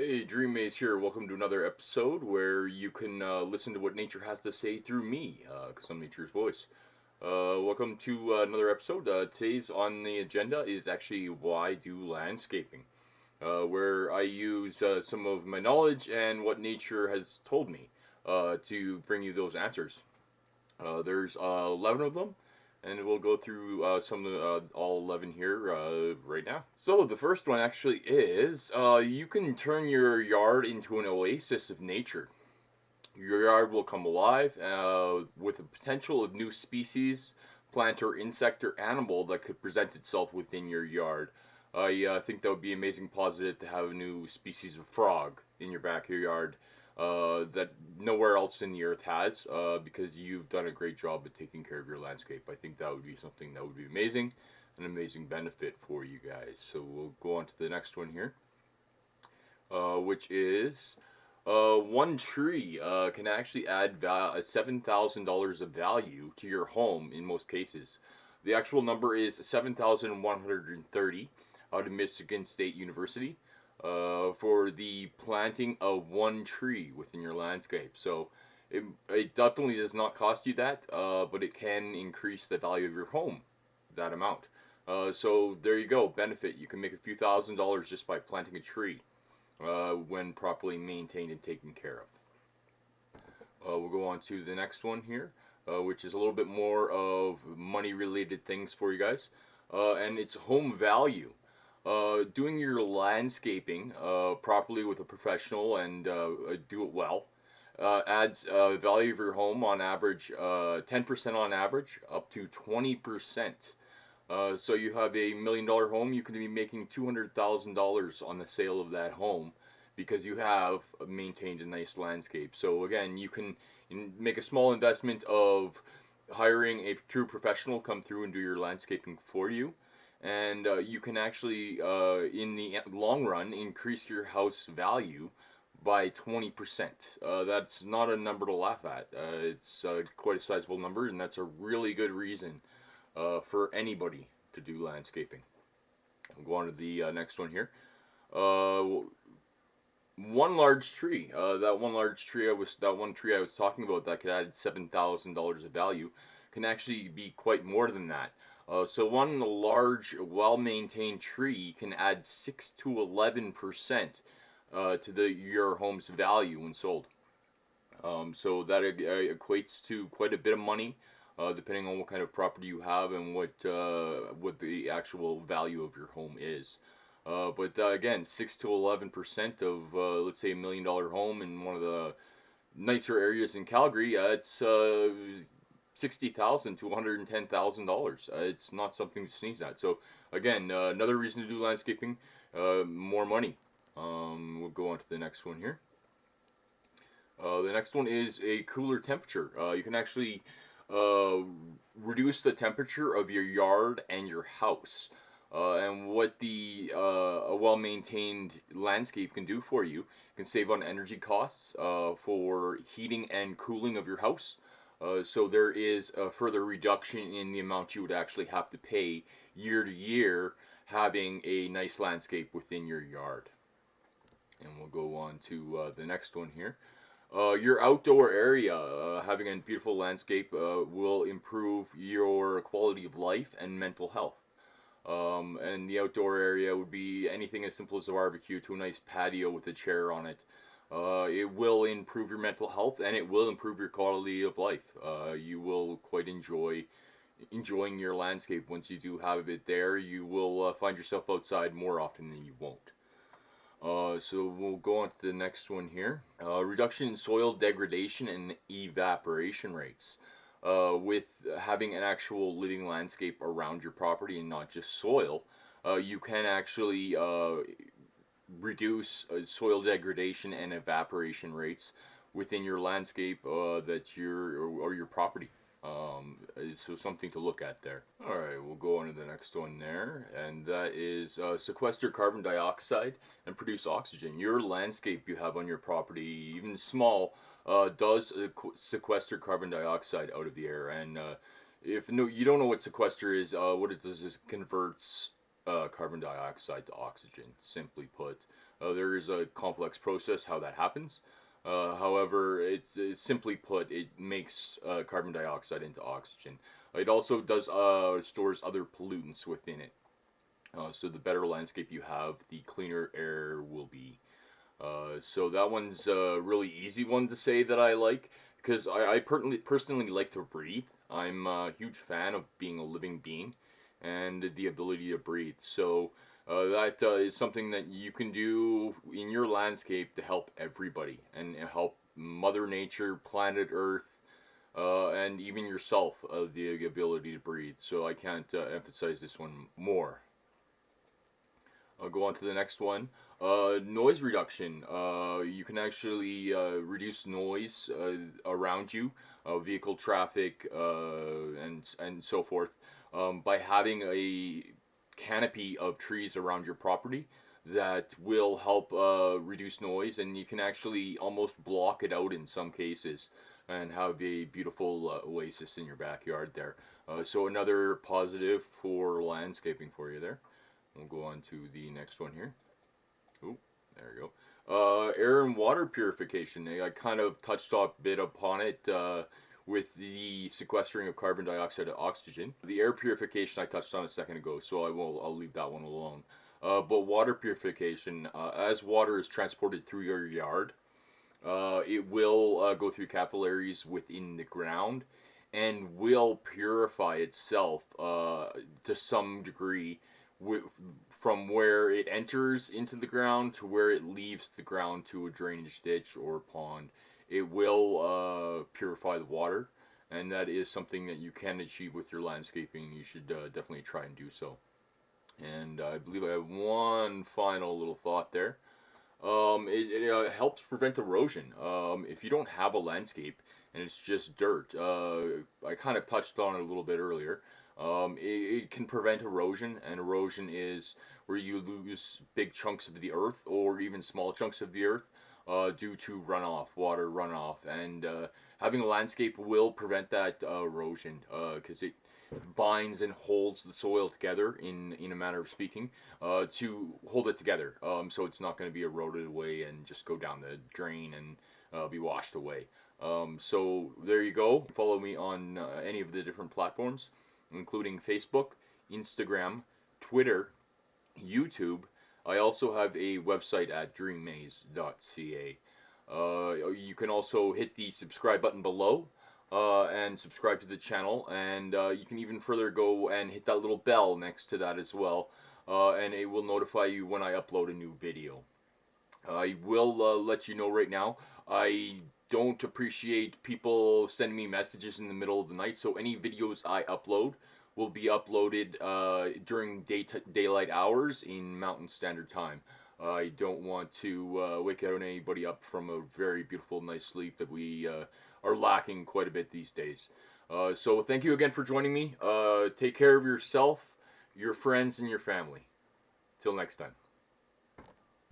Hey, Dream Maze here. Welcome to another episode where you can listen to what nature has to say through me, because I'm nature's voice. Welcome to another episode. Today's on the agenda is actually why do landscaping, where I use some of my knowledge and what nature has told me to bring you those answers. There's 11 of them, and we'll go through some of all 11 here right now. So the first one actually is you can turn your yard into an oasis of nature. Your yard will come alive with the potential of new species, plant or insect or animal that could present itself within your yard. I think that would be amazing positive to have a new species of frog in your backyard that nowhere else in the earth has because you've done a great job of taking care of your landscape. I think that would be something that would be amazing, an amazing benefit for you guys. So we'll go on to the next one here, which is one tree can actually add $7,000 of value to your home in most cases. The actual number is 7,130 out of Michigan State University for the planting of one tree within your landscape. So it definitely does not cost you that, but it can increase the value of your home that amount. So there you go, benefit. You can make a few $1,000s just by planting a tree when properly maintained and taken care of. We'll go on to the next one here, which is a little bit more of money related things for you guys, and it's home value. Doing your landscaping properly with a professional and do it well adds value of your home on average 10% on average up to 20%. So you have a $1 million home, you can be making $200,000 on the sale of that home because you have maintained a nice landscape. So again, you can make a small investment of hiring a true professional come through and do your landscaping for you. And you can actually, in the long run, increase your house value by 20%. That's not a number to laugh at. It's quite a sizable number, and that's a really good reason for anybody to do landscaping. I'll go on to the next one here. One large tree. That one tree I was talking about that could add $7,000 of value can actually be quite more than that. So one large, well-maintained tree can add 6 to 11% to your home's value when sold. So that equates to quite a bit of money, depending on what kind of property you have and what the actual value of your home is. But again, 6 to 11% of let's say $1 million home in one of the nicer areas in Calgary, it's $60,000 to $110,000. It's not something to sneeze at. So again, another reason to do landscaping, more money. We'll go on to the next one here. The next one is a cooler temperature. You can actually reduce the temperature of your yard and your house. And what a well-maintained landscape can do for you, can save on energy costs for heating and cooling of your house. So there is a further reduction in the amount you would actually have to pay year to year having a nice landscape within your yard. And we'll go on to the next one here. Your outdoor area, having a beautiful landscape, will improve your quality of life and mental health. And the outdoor area would be anything as simple as a barbecue to a nice patio with a chair on it. It will improve your mental health and it will improve your quality of life. You will quite enjoying your landscape once you do have it there. You will find yourself outside more often than you won't. So we'll go on to the next one here. Reduction in soil degradation and evaporation rates. With having an actual living landscape around your property and not just soil, you can actually reduce soil degradation and evaporation rates within your landscape or your property. So something to look at there. All right, we'll go on to the next one there, and that is sequester carbon dioxide and produce oxygen. Your landscape you have on your property, even small, does sequester carbon dioxide out of the air. And if you don't know what sequester is, what it does is it converts carbon dioxide to oxygen, simply put. There is a complex process how that happens. However, it's simply put, it makes carbon dioxide into oxygen. It also does stores other pollutants within it. So the better landscape you have, the cleaner air will be. So that one's a really easy one to say that I like, because I personally like to breathe. I'm a huge fan of being a living being and the ability to breathe. So that is something that you can do in your landscape to help everybody and help Mother Nature, planet Earth, and even yourself, the ability to breathe. So I can't emphasize this one more. I'll go on to the next one. Noise reduction. You can actually reduce noise around you, vehicle traffic, and so forth, by having a canopy of trees around your property that will help reduce noise, and you can actually almost block it out in some cases and have a beautiful oasis in your backyard there. So another positive for landscaping for you there. We'll go on to the next one here. Oh, there we go. Air and water purification. I kind of touched a bit upon it with the sequestering of carbon dioxide to oxygen. The air purification I touched on a second ago, so I'll leave that one alone. But water purification, as water is transported through your yard, it will go through capillaries within the ground and will purify itself to some degree from where it enters into the ground to where it leaves the ground to a drainage ditch or pond. It will purify the water, and that is something that you can achieve with your landscaping. You should definitely try and do so. And I believe I have one final little thought there. It helps prevent erosion. If you don't have a landscape and it's just dirt, I kind of touched on it a little bit earlier. It can prevent erosion, and erosion is where you lose big chunks of the earth or even small chunks of the earth due to runoff, water runoff. And having a landscape will prevent that erosion because it binds and holds the soil together in a manner of speaking to hold it together so it's not going to be eroded away and just go down the drain and be washed away. So there you go. Follow me on any of the different platforms, including Facebook, Instagram, Twitter, YouTube. I also have a website at dreammaze.ca. You can also hit the subscribe button below and subscribe to the channel, and you can even further go and hit that little bell next to that as well, and it will notify you when I upload a new video. I will let you know right now, I don't appreciate people sending me messages in the middle of the night, so any videos I upload will be uploaded during daylight hours in Mountain Standard Time. I don't want to wake anybody up from a very beautiful, nice sleep that we are lacking quite a bit these days. So thank you again for joining me. Take care of yourself, your friends, and your family. Till next time.